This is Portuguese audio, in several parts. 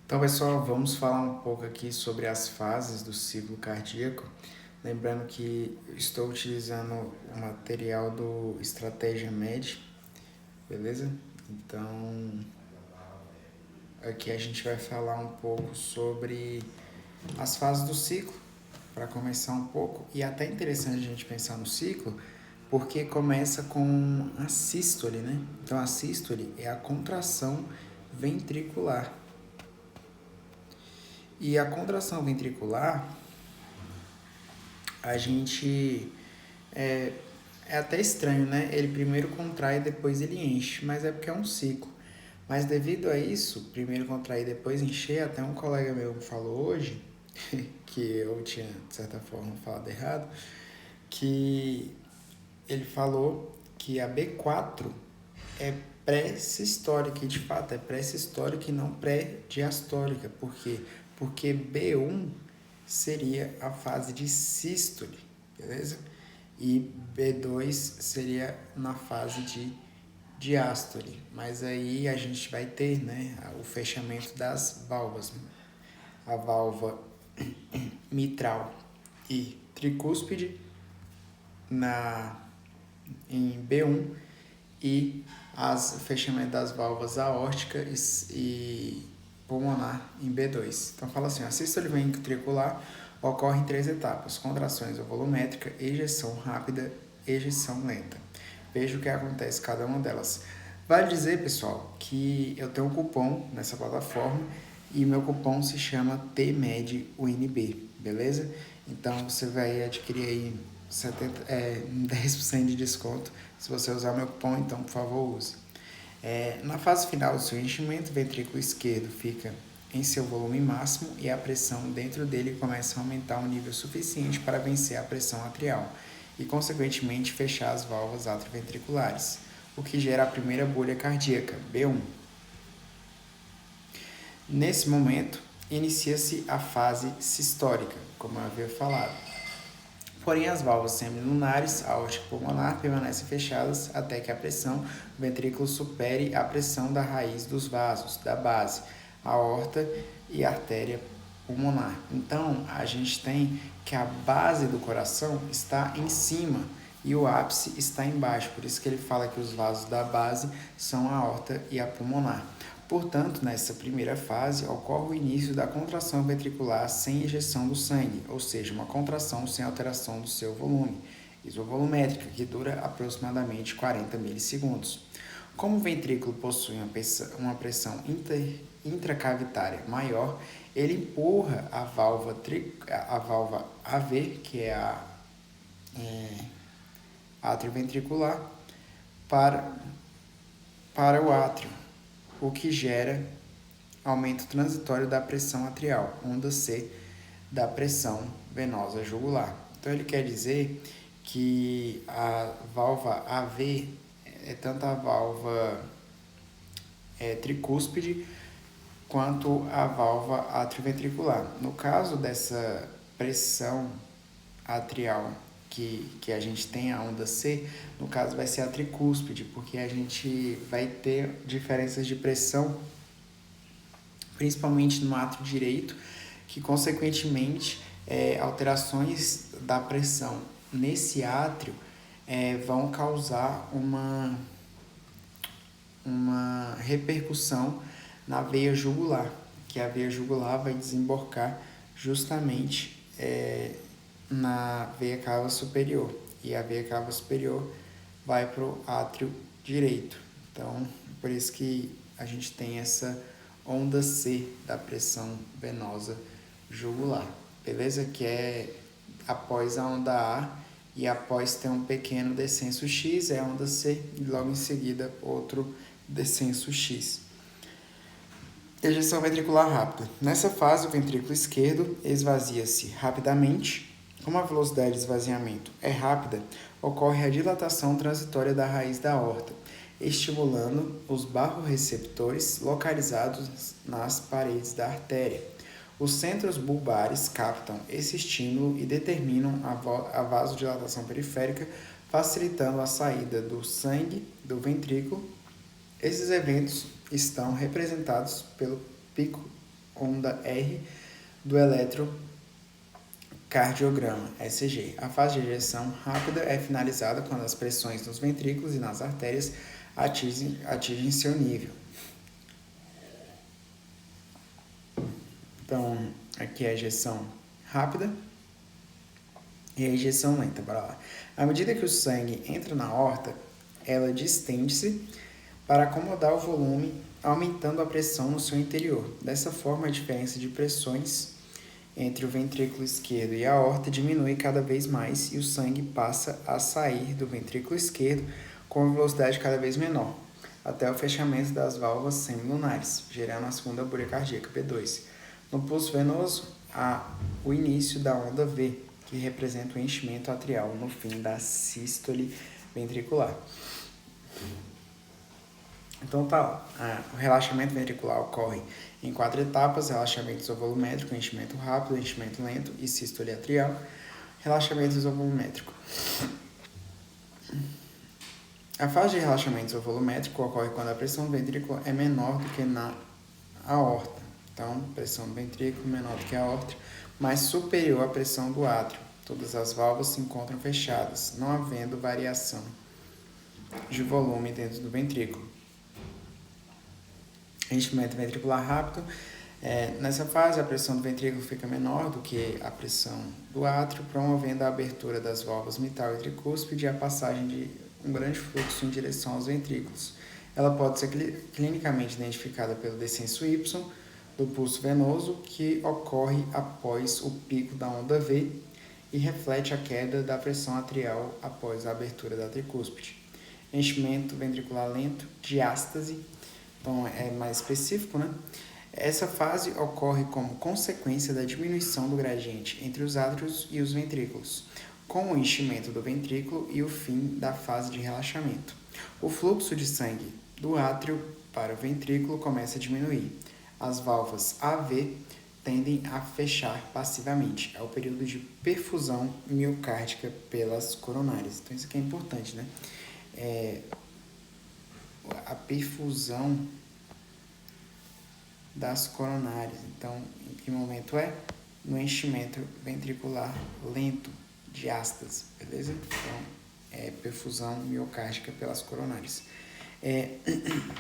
Então, pessoal, vamos falar um pouco aqui sobre as fases do ciclo cardíaco. Lembrando que estou utilizando o material do Estratégia Med, beleza? Então, aqui a gente vai falar um pouco sobre as fases do ciclo, para começar um pouco. E até interessante a gente pensar no ciclo, porque começa com a sístole, né? Então, a sístole é a contração ventricular. E a contração ventricular, a gente é até estranho, né? Ele primeiro contrai e depois ele enche, mas é porque é um ciclo. Mas devido a isso, primeiro contrair e depois encher, até um colega meu me falou hoje, que eu tinha, de certa forma, falado errado, que ele falou que a B4 é pré-sistólica, e de fato é pré-sistólica e não pré-diastólica. Por quê? Porque B1 seria a fase de sístole, beleza? E B2 seria na fase de diástole. Mas aí a gente vai ter, né, o fechamento das válvulas. A válvula mitral e tricúspide em B1 e o fechamento das válvulas aórtica e pulmonar em B2. Então fala assim, a sístole ventricular ocorre em 3 etapas: contrações volumétrica, ejeção rápida, ejeção lenta. Veja o que acontece em cada uma delas. Vale dizer, pessoal, que eu tenho um cupom nessa plataforma e meu cupom se chama TMEDUNB, beleza? Então você vai adquirir aí 10% de desconto se você usar meu cupom, então por favor use. Na fase final do seu enchimento, o ventrículo esquerdo fica em seu volume máximo e a pressão dentro dele começa a aumentar um nível suficiente para vencer a pressão atrial e, consequentemente, fechar as válvulas atrioventriculares, o que gera a primeira bolha cardíaca, B1. Nesse momento, inicia-se a fase sistólica, como eu havia falado. Porém, as válvulas semilunares, aórtica e pulmonar, permanecem fechadas até que a pressão do ventrículo supere a pressão da raiz dos vasos, da base, aorta e artéria pulmonar. Então, a gente tem que a base do coração está em cima e o ápice está embaixo. Por isso que ele fala que os vasos da base são a aorta e a pulmonar. Portanto, nessa primeira fase, ocorre o início da contração ventricular sem ejeção do sangue, ou seja, uma contração sem alteração do seu volume, isovolumétrica, que dura aproximadamente 40 milissegundos. Como o ventrículo possui uma pressão intracavitária maior, ele empurra a válvula AV, que é a átrio ventricular, para o átrio, o que gera aumento transitório da pressão atrial, onda C da pressão venosa jugular. Então ele quer dizer que a válvula AV é tanto a válvula tricúspide quanto a válvula atrioventricular. No caso dessa pressão atrial que a gente tem a onda C, no caso vai ser a tricúspide, porque a gente vai ter diferenças de pressão, principalmente no átrio direito, que consequentemente alterações da pressão nesse átrio vão causar uma repercussão na veia jugular, que a veia jugular vai desembocar justamente na veia cava superior, e a veia cava superior vai para o átrio direito. Então, por isso que a gente tem essa onda C da pressão venosa jugular, beleza? Que é após a onda A e após ter um pequeno descenso X, é a onda C, e logo em seguida outro descenso X. Ejeção ventricular rápida. Nessa fase, o ventrículo esquerdo esvazia-se rapidamente. Como a velocidade de esvaziamento é rápida, ocorre a dilatação transitória da raiz da aorta, estimulando os barroreceptores localizados nas paredes da artéria. Os centros bulbares captam esse estímulo e determinam a vasodilatação periférica, facilitando a saída do sangue do ventrículo. Esses eventos estão representados pelo pico onda R do eletrocardiograma, ECG. A fase de ejeção rápida é finalizada quando as pressões nos ventrículos e nas artérias atingem seu nível. Então, aqui é a ejeção rápida e a ejeção lenta. Bora lá. À medida que o sangue entra na aorta, ela distende-se para acomodar o volume, aumentando a pressão no seu interior. Dessa forma, a diferença de pressões entre o ventrículo esquerdo e a aorta diminui cada vez mais e o sangue passa a sair do ventrículo esquerdo com uma velocidade cada vez menor, até o fechamento das válvulas semilunares, gerando a segunda bolha cardíaca, P2. No pulso venoso, há o início da onda V, que representa o enchimento atrial no fim da sístole ventricular. Então o relaxamento ventricular ocorre em 4 etapas: relaxamento isovolumétrico, enchimento rápido, enchimento lento e sístole atrial. Relaxamento isovolumétrico. A fase de relaxamento isovolumétrico ocorre quando a pressão do ventrículo é menor do que na aorta. Então, pressão do ventrículo menor do que a aorta, mas superior à pressão do átrio. Todas as válvulas se encontram fechadas, não havendo variação de volume dentro do ventrículo. Enchimento ventricular rápido. Nessa fase, a pressão do ventrículo fica menor do que a pressão do átrio, promovendo a abertura das válvulas mitral e tricúspide e a passagem de um grande fluxo em direção aos ventrículos. Ela pode ser clinicamente identificada pelo descenso Y do pulso venoso, que ocorre após o pico da onda V e reflete a queda da pressão atrial após a abertura da tricúspide. Enchimento ventricular lento, diástase, então é mais específico, né? Essa fase ocorre como consequência da diminuição do gradiente entre os átrios e os ventrículos, com o enchimento do ventrículo e o fim da fase de relaxamento. O fluxo de sangue do átrio para o ventrículo começa a diminuir. As válvulas AV tendem a fechar passivamente. É o período de perfusão miocárdica pelas coronárias. Então, isso aqui é importante, né? A perfusão das coronárias. Então, em que momento é? No enchimento ventricular lento, diástase, beleza? Então, perfusão miocárdica pelas coronárias.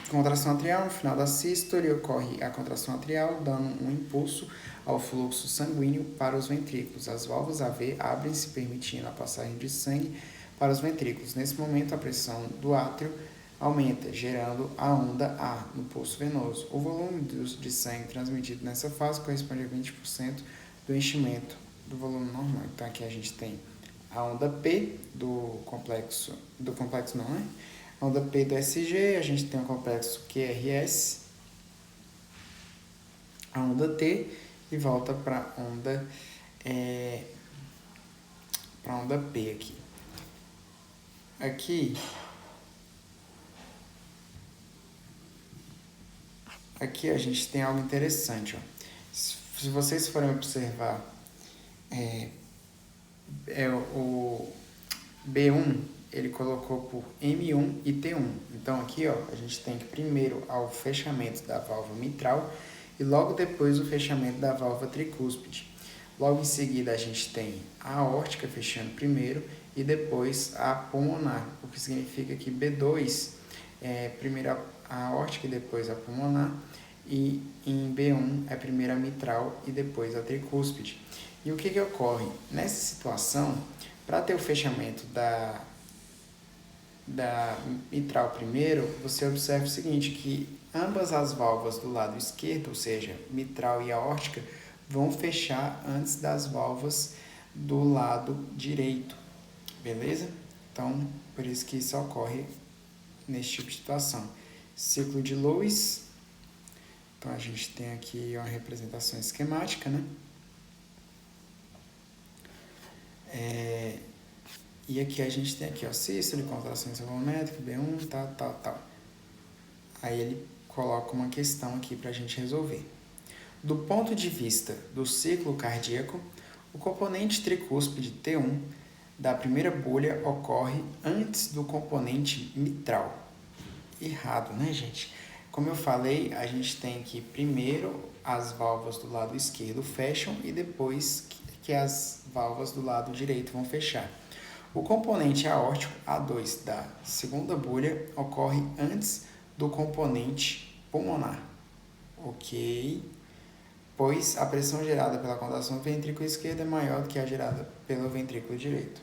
Contração atrial, no final da sístole ocorre a contração atrial, dando um impulso ao fluxo sanguíneo para os ventrículos. As válvulas AV abrem-se, permitindo a passagem de sangue para os ventrículos. Nesse momento, a pressão do átrio aumenta, gerando a onda A no pulso venoso. O volume de sangue transmitido nessa fase corresponde a 20% do enchimento do volume normal. Então, aqui a gente tem a onda P do complexo não, né? A onda P do SG, a gente tem o complexo QRS, a onda T e volta para a onda P aqui. Aqui a gente tem algo interessante, ó. Se vocês forem observar o B1, ele colocou por M1 e T1. Então aqui, ó, a gente tem que primeiro ao fechamento da válvula mitral e logo depois o fechamento da válvula tricúspide. Logo em seguida a gente tem a aórtica fechando primeiro e depois a pulmonar, o que significa que B2 primeiro a aórtica e depois a pulmonar, e em B1 é primeiro a mitral e depois a tricúspide. E o que ocorre? Nessa situação, para ter o fechamento da mitral primeiro, você observa o seguinte, que ambas as válvulas do lado esquerdo, ou seja, mitral e aórtica, vão fechar antes das válvulas do lado direito, beleza? Então, por isso que isso ocorre nesse tipo de situação. Ciclo de Lewis, então a gente tem aqui uma representação esquemática, né? E aqui a gente tem aqui, ó, sístole, contração isovolumétrica, B1, tal. Aí ele coloca uma questão aqui para a gente resolver. Do ponto de vista do ciclo cardíaco, o componente tricúspide T1 da primeira bolha ocorre antes do componente mitral. Errado, né, gente? Como eu falei, a gente tem que primeiro as válvulas do lado esquerdo fecham e depois que as válvulas do lado direito vão fechar. O componente aórtico A2 da segunda bolha ocorre antes do componente pulmonar, ok? Pois a pressão gerada pela contração do ventrículo esquerdo é maior do que a gerada pelo ventrículo direito.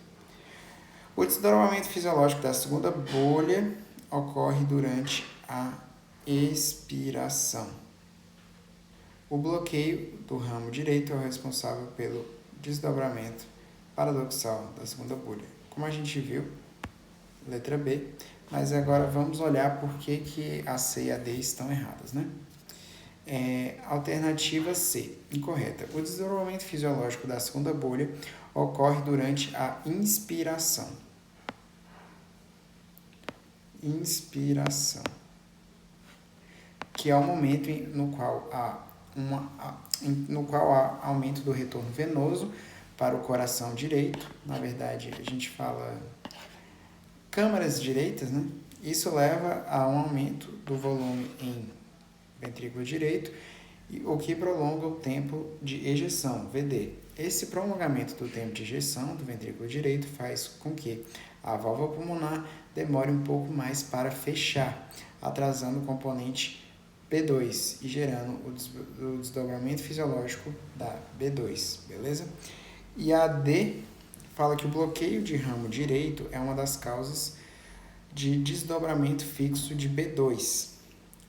O desdobramento fisiológico da segunda bolha ocorre durante a expiração. O bloqueio do ramo direito é o responsável pelo desdobramento paradoxal da segunda bolha. Como a gente viu, letra B, mas agora vamos olhar por que a C e a D estão erradas, né? Alternativa C, incorreta. O desdobramento fisiológico da segunda bolha ocorre durante a inspiração. Inspiração, que é o momento no qual há aumento do retorno venoso para o coração direito. Na verdade, a gente fala câmaras direitas, né? Isso leva a um aumento do volume em ventrículo direito, o que prolonga o tempo de ejeção, VD. Esse prolongamento do tempo de ejeção do ventrículo direito faz com que a válvula pulmonar demore um pouco mais para fechar, atrasando o componente B2 e gerando o desdobramento fisiológico da B2, beleza? E a D fala que o bloqueio de ramo direito é uma das causas de desdobramento fixo de B2.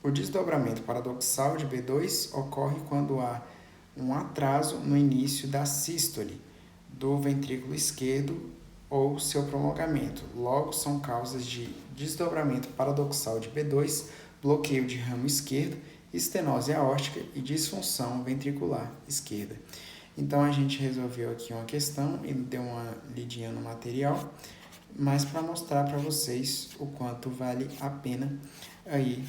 O desdobramento paradoxal de B2 ocorre quando há um atraso no início da sístole do ventrículo esquerdo ou seu prolongamento. Logo, são causas de desdobramento paradoxal de B2, bloqueio de ramo esquerdo, estenose aórtica e disfunção ventricular esquerda. Então, a gente resolveu aqui uma questão e deu uma lidinha no material, mas para mostrar para vocês o quanto vale a pena aí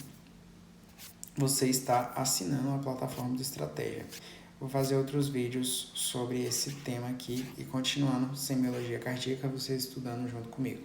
você está assinando a plataforma de estratégia. Vou fazer outros vídeos sobre esse tema aqui e continuando semiologia cardíaca, vocês estudando junto comigo.